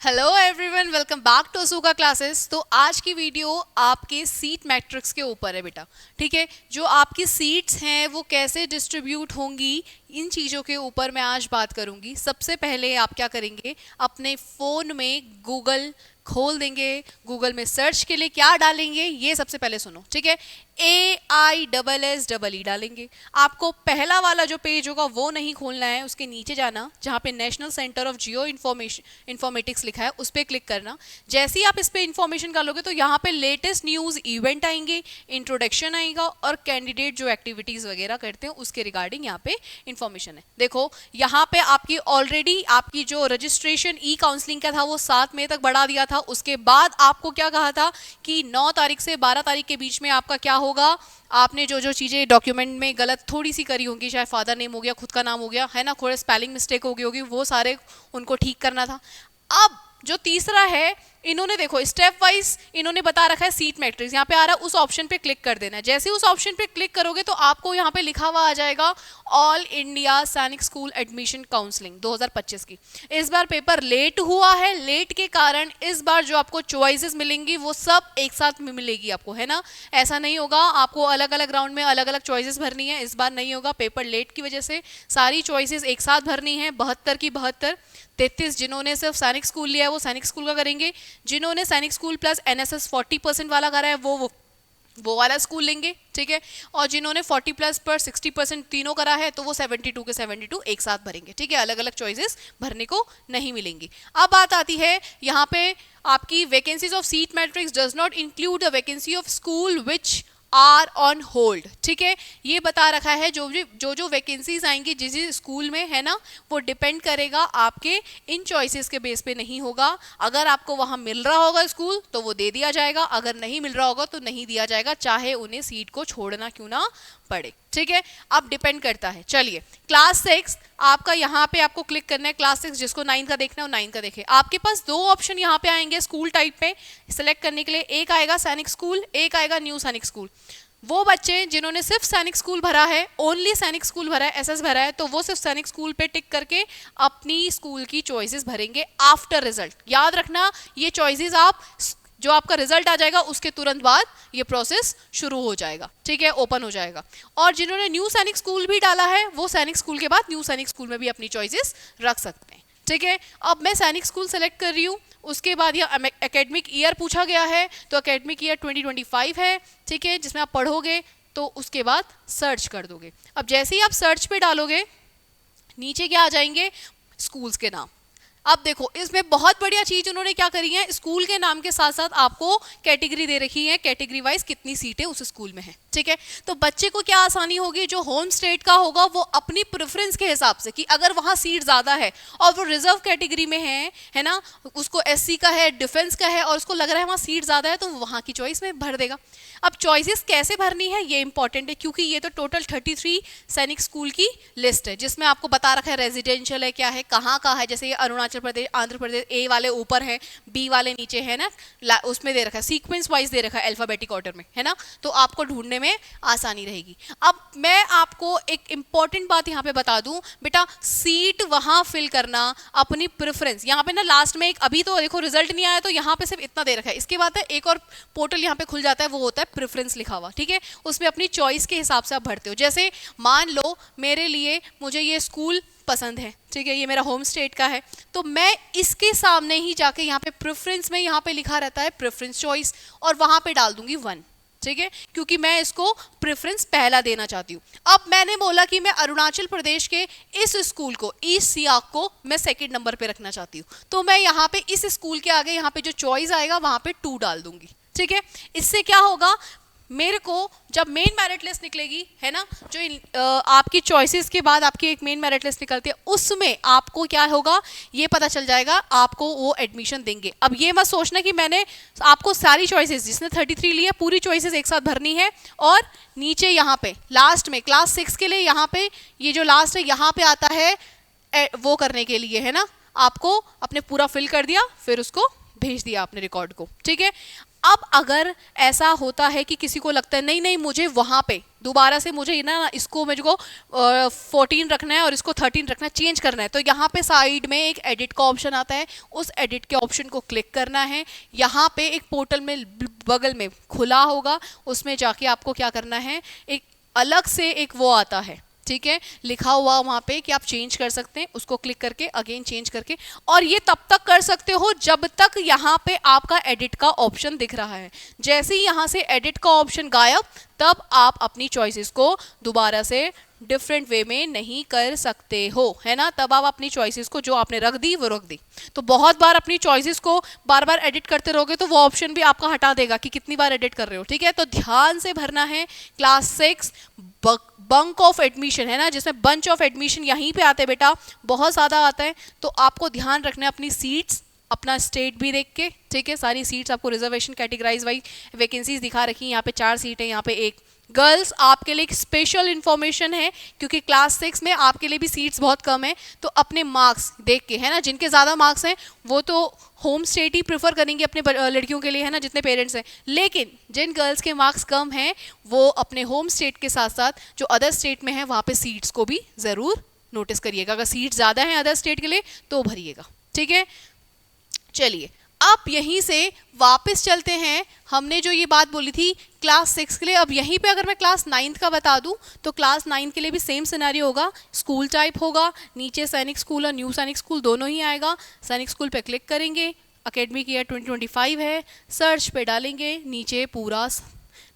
Hello everyone, welcome back to असूका classes. तो आज की वीडियो आपके सीट मैट्रिक्स के ऊपर है बेटा। ठीक है, जो आपकी सीट्स हैं वो कैसे डिस्ट्रीब्यूट होंगी, इन चीज़ों के ऊपर मैं आज बात करूंगी। सबसे पहले आप क्या करेंगे, अपने फ़ोन में गूगल खोल देंगे, गूगल में सर्च के लिए क्या डालेंगे ये सबसे पहले सुनो। ठीक है, AISSEE डालेंगे। आपको पहला वाला जो पेज होगा वो नहीं खोलना है, उसके नीचे जाना जहाँ पे national centre of Jio informatics लिखा है, उस पर क्लिक करना। जैसे ही आप इस पर इंफॉर्मेशन डालोगे तो यहाँ पे लेटेस्ट न्यूज़ इवेंट आएंगे, इंट्रोडक्शन आएगा और कैंडिडेट जो एक्टिविटीज़ वगैरह करते हैं उसके रिगार्डिंग यहाँ पे इंफॉर्मेशन है। देखो यहाँ पे आपकी ऑलरेडी आपकी जो रजिस्ट्रेशन ई काउंसलिंग का था वो 7 मई तक बढ़ा दिया था। उसके बाद आपको क्या कहा था कि 9 तारीख से 12 तारीख के बीच में आपका क्या होगा, आपने जो जो चीज़ें डॉक्यूमेंट में गलत थोड़ी सी करी होंगी, चाहे फादर नेम हो गया, खुद का नाम हो गया, है ना, थोड़े स्पेलिंग मिस्टेक हो गई होगी, वो सारे उनको ठीक करना था। अब जो तीसरा है, इन्होंने देखो स्टेप वाइज इन्होंने बता रखा है सीट मैट्रिक्स, यहाँ पे आ रहा है, उस ऑप्शन पे क्लिक कर देना है। जैसे उस ऑप्शन पे क्लिक करोगे तो आपको यहाँ पे लिखा हुआ आ जाएगा ऑल इंडिया सैनिक स्कूल एडमिशन काउंसलिंग 2025 की। इस बार पेपर लेट हुआ है, लेट के कारण इस बार जो आपको चॉइसेस मिलेंगी वो सब एक साथ में मिलेगी आपको, है ना। ऐसा नहीं होगा आपको अलग अलग राउंड में अलग अलग चॉइसेस भरनी है, इस बार नहीं होगा। पेपर लेट की वजह से सारी चॉइसेस एक साथ भरनी है, 72 की 72। 33 जिन्होंने सिर्फ सैनिक स्कूल लिया है वो सैनिक स्कूल का करेंगे, जिन्होंने सैनिक स्कूल प्लस NSS 40% वाला करा है वो वाला स्कूल लेंगे। ठीक है, और जिन्होंने 40 प्लस पर 60% तीनों करा है तो वो 72 के 72 एक साथ भरेंगे। ठीक है, अलग अलग चॉइसेस भरने को नहीं मिलेंगी। अब बात आती है यहाँ पे आपकी vacancies of seat matrix does not include the vacancy of school which are on hold. ठीक है, ये बता रखा है जो वैकेंसीज आएंगी जिस स्कूल में, है ना, वो डिपेंड करेगा आपके इन चॉइसेस के बेस पे नहीं होगा। अगर आपको वहां मिल रहा होगा स्कूल तो वो दे दिया जाएगा, अगर नहीं मिल रहा होगा तो नहीं दिया जाएगा, चाहे उन्हें सीट को छोड़ना क्यों ना पड़े। ठीक है, अब डिपेंड करता है। चलिए, क्लास 6 आपका यहाँ पे आपको क्लिक करना है। क्लास 6 जिसको 9 का देखना है वो 9 का देखे। आपके पास दो ऑप्शन यहाँ पे आएंगे स्कूल टाइप पे सिलेक्ट करने के लिए, एक आएगा सैनिक स्कूल, एक आएगा न्यू सैनिक स्कूल। वो बच्चे जिन्होंने सिर्फ सैनिक स्कूल भरा है, ओनली सैनिक स्कूल भरा है, SS भरा है, तो वो सिर्फ सैनिक स्कूल पे टिक करके अपनी स्कूल की चॉइसेस भरेंगे आफ्टर रिजल्ट। याद रखना ये चॉइसेस आप जो आपका रिजल्ट आ जाएगा उसके तुरंत बाद ये प्रोसेस शुरू हो जाएगा। ठीक है, ओपन हो जाएगा। और जिन्होंने न्यू सैनिक स्कूल भी डाला है वो सैनिक स्कूल के बाद न्यू सैनिक स्कूल में भी अपनी चॉइसेस रख सकते हैं। ठीक है, अब मैं सैनिक स्कूल सेलेक्ट कर रही हूँ। उसके बाद ये एकेडमिक ईयर पूछा गया है, तो एकेडमिक ईयर 2025 है। ठीक है, जिसमें आप पढ़ोगे तो उसके बाद सर्च कर दोगे। अब जैसे ही आप सर्च पे डालोगे नीचे क्या आ जाएंगे, स्कूल्स के नाम। अब देखो इसमें बहुत बढ़िया चीज उन्होंने क्या करी है, स्कूल के नाम के साथ साथ आपको कैटेगरी दे रखी है, कैटेगरी वाइज कितनी सीटें उस स्कूल में है। ठीक है, तो बच्चे को क्या आसानी होगी, जो होम स्टेट का होगा वो अपनी प्रेफरेंस के हिसाब से, कि अगर वहां सीट ज्यादा है और वो रिजर्व कैटेगरी में है ना, उसको SC का है, डिफेंस का है, और उसको लग रहा है वहां सीट ज्यादा है, तो वहां की चॉइस में भर देगा। अब चॉइसेस कैसे भरनी है ये इंपॉर्टेंट है, क्योंकि ये तो टोटल 33 सैनिक स्कूल की लिस्ट है, जिसमें आपको बता रखा है रेजिडेंशियल है, क्या है, कहाँ का है। जैसे ये अरुणाचल प्रदेश, आंध्र प्रदेश, A वाले ऊपर है, B वाले नीचे है ना, उसमें दे रखा है, सीक्वेंस वाइज दे रखा है, अल्फाबेटिक ऑर्डर में, है ना, तो आपको ढूंढने में आसानी रहेगी। अब मैं आपको एक इंपॉर्टेंट बात यहाँ पे बता दूं बेटा, सीट वहां फिल करना अपनी प्रेफरेंस। यहाँ पे ना लास्ट में एक, अभी तो देखो रिजल्ट नहीं आया तो यहाँ पे सिर्फ इतना दे रखा है, इसके बाद एक और पोर्टल यहाँ पे खुल जाता है, वो होता है प्रेफरेंस लिखा हुआ। ठीक है, उसमें अपनी चॉइस के हिसाब से आप भरते हो। जैसे मान लो मेरे लिए, मुझे ये स्कूल पसंद है, ठीक है, ये मेरा होम स्टेट का है, तो मैं इसके सामने ही जाके यहाँ पे प्रेफरेंस में यहाँ पे लिखा रहता है प्रेफरेंस चॉइस, और वहां पे डाल दूंगी 1। ठीक है, क्योंकि मैं इसको प्रेफरेंस पहला देना चाहती हूँ। अब मैंने बोला कि मैं अरुणाचल प्रदेश के इस स्कूल को, ईस्ट सियाक को मैं सेकंड नंबर पे रखना चाहती हूँ, तो मैं यहाँ पे इस स्कूल के आगे यहाँ पे जो चॉइस आएगा वहां पे 2 डाल दूंगी। ठीक है, इससे क्या होगा, मेरे को जब मेन मेरिट लिस्ट निकलेगी, है ना, जो आपकी चॉइसेस के बाद आपकी एक मेन मेरिट लिस्ट निकलती है, उसमें आपको क्या होगा ये पता चल जाएगा, आपको वो एडमिशन देंगे। अब ये मत सोचना कि मैंने आपको सारी चॉइसेस, जिसने 33 ली है, पूरी चॉइसेस एक साथ भरनी है। और नीचे यहाँ पे लास्ट में क्लास 6 के लिए यहाँ पे ये जो लास्ट है यहाँ पे आता है वो करने के लिए, है ना, आपको अपने पूरा फिल कर दिया, फिर उसको भेज दिया आपने रिकॉर्ड को। ठीक है, अब अगर ऐसा होता है कि किसी को लगता है नहीं नहीं मुझे वहाँ पे दोबारा से मुझे ना इसको मुझको 14 रखना है और इसको 13 रखना है, चेंज करना है, तो यहाँ पे साइड में एक एडिट का ऑप्शन आता है, उस एडिट के ऑप्शन को क्लिक करना है। यहाँ पे एक पोर्टल में बगल में खुला होगा, उसमें जाके आपको क्या करना है, एक अलग से एक वो आता है, ठीक है, लिखा हुआ वहाँ पे कि आप चेंज कर सकते हैं, उसको क्लिक करके अगेन चेंज करके, और ये तब तक कर सकते हो जब तक यहाँ पे आपका एडिट का ऑप्शन दिख रहा है। जैसे ही यहाँ से एडिट का ऑप्शन गायब, तब आप अपनी चॉइसेस को दोबारा से डिफरेंट वे में नहीं कर सकते हो, है ना। तब आप अपनी चॉइसेस को जो आपने रख दी वो रख दी। तो बहुत बार अपनी चॉइसेस को बार बार एडिट करते रहोगे तो वो ऑप्शन भी आपका हटा देगा कि कितनी बार एडिट कर रहे हो, ठीक है। तो ध्यान से भरना है। क्लास 6 बंक ऑफ एडमिशन है ना, जिसमें बंच ऑफ एडमिशन यहीं पे आते हैं बेटा, बहुत ज़्यादा आता है। तो आपको ध्यान रखना है अपनी सीट्स, अपना स्टेट भी देख के, ठीक है। सारी सीट्स आपको रिजर्वेशन कैटेगराइज वाइज वैकेंसीज दिखा रखी हैं। यहाँ पे 4 सीट है, यहाँ पे 1। गर्ल्स आपके लिए एक स्पेशल इंफॉर्मेशन है, क्योंकि क्लास 6 में आपके लिए भी सीट्स बहुत कम है, तो अपने मार्क्स देख के, है ना, जिनके ज़्यादा मार्क्स हैं वो तो होम स्टेट ही प्रेफर करेंगे अपने लड़कियों के लिए, है ना, जितने पेरेंट्स हैं। लेकिन जिन गर्ल्स के मार्क्स कम हैं वो अपने होम स्टेट के साथ साथ जो अदर स्टेट में है वहाँ पे सीट्स को भी ज़रूर नोटिस करिएगा। अगर सीट्स ज़्यादा हैं अदर स्टेट के लिए तो भरिएगा, ठीक है। चलिए अब यहीं से वापस चलते हैं। हमने जो ये बात बोली थी क्लास 6 के लिए, अब यहीं पे अगर मैं क्लास 9 का बता दूं तो क्लास 9 के लिए भी सेम सिनेरियो होगा। स्कूल टाइप होगा, नीचे सैनिक स्कूल और न्यू सैनिक स्कूल दोनों ही आएगा। सैनिक स्कूल पे क्लिक करेंगे, एकेडमिक ईयर 2025 है, सर्च पे डालेंगे, नीचे पूरा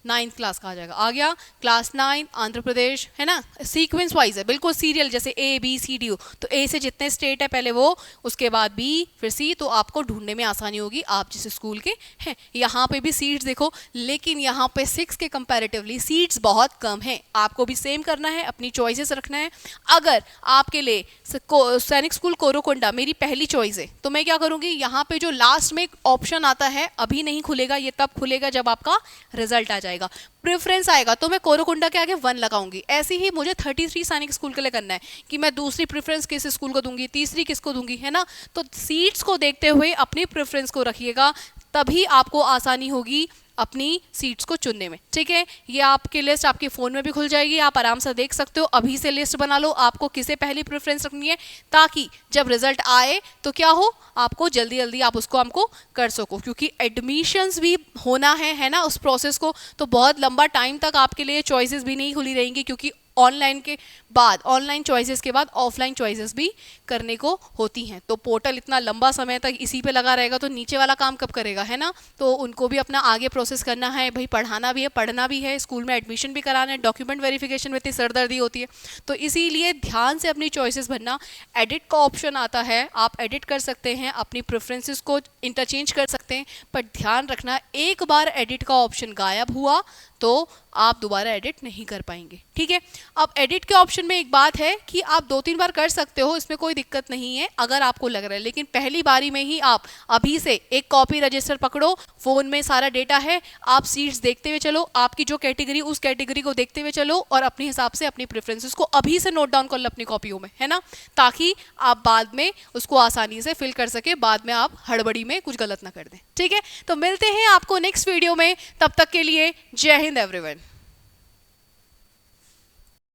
9th क्लास का आ जाएगा। आ गया क्लास 9 आंध्र प्रदेश, है ना, सीक्वेंस वाइज है, बिल्कुल सीरियल, जैसे ABCD हो तो A से जितने स्टेट है पहले वो, उसके बाद B, फिर C, तो आपको ढूंढने में आसानी होगी आप जिस स्कूल के हैं। यहाँ पे भी सीट्स देखो, लेकिन यहाँ पे 6 के कंपैरेटिवली सीट्स बहुत कम है। आपको भी सेम करना है, अपनी चॉइसेस रखना है। अगर आपके लिए सैनिक स्कूल कोरोकोंडा मेरी पहली चॉइस है तो मैं क्या करूँगी, यहाँ पे जो लास्ट में ऑप्शन आता है अभी नहीं खुलेगा, ये तब खुलेगा जब आपका रिजल्ट आ जाएगा, प्रेफरेंस आएगा, तो मैं कोरोकोंडा के आगे 1 लगाऊंगी। ऐसे ही मुझे 33 सैनिक स्कूल के लिए करना है कि मैं दूसरी प्रेफरेंस किस स्कूल को दूंगी, तीसरी किसको दूंगी, है ना। तो सीट्स को देखते हुए अपनी प्रेफरेंस को रखिएगा, तभी आपको आसानी होगी अपनी सीट्स को चुनने में, ठीक है। ये आपकी लिस्ट आपके फ़ोन में भी खुल जाएगी, आप आराम से देख सकते हो। अभी से लिस्ट बना लो आपको किसे पहली प्रेफरेंस रखनी है, ताकि जब रिजल्ट आए तो क्या हो, आपको जल्दी जल्दी आप उसको हमको कर सको, क्योंकि एडमिशन्स भी होना है ना, उस प्रोसेस को तो बहुत लंबा टाइम तक आपके लिए चॉइसेस भी नहीं खुली रहेंगी, क्योंकि ऑनलाइन के बाद, ऑनलाइन चॉइसेस के बाद ऑफलाइन चॉइसेस भी करने को होती हैं। तो पोर्टल इतना लंबा समय तक इसी पे लगा रहेगा तो नीचे वाला काम कब करेगा, है ना। तो उनको भी अपना आगे प्रोसेस करना है भाई, पढ़ाना भी है, पढ़ना भी है, स्कूल में एडमिशन भी कराना है, डॉक्यूमेंट वेरिफिकेशन में इतनी सरदर्दी होती है। तो इसीलिए ध्यान से अपनी चॉइसेस भरना। एडिट का ऑप्शन आता है, आप एडिट कर सकते हैं, अपनी प्रेफरेंसेस को इंटरचेंज कर सकते हैं, पर ध्यान रखना एक बार एडिट का ऑप्शन गायब हुआ तो आप दोबारा एडिट नहीं कर पाएंगे, ठीक है। अब एडिट के ऑप्शन में एक बात है कि आप 2-3 बार कर सकते हो, इसमें कोई दिक्कत नहीं है अगर आपको लग रहा है, लेकिन पहली बारी में ही आप अभी से एक कॉपी रजिस्टर पकड़ो, फ़ोन में सारा डेटा है, आप सीट्स देखते हुए चलो, आपकी जो कैटेगरी उस कैटेगरी को देखते हुए चलो, और अपने हिसाब से अपनी प्रेफरेंसेस को अभी से नोट डाउन कर लो अपनी कॉपियों में, है ना, ताकि आप बाद में उसको आसानी से फिल कर सके, बाद में आप हड़बड़ी में कुछ गलत ना कर दें, ठीक है। तो मिलते हैं आपको नेक्स्ट वीडियो में, तब तक के लिए जय हिंद एवरीवन।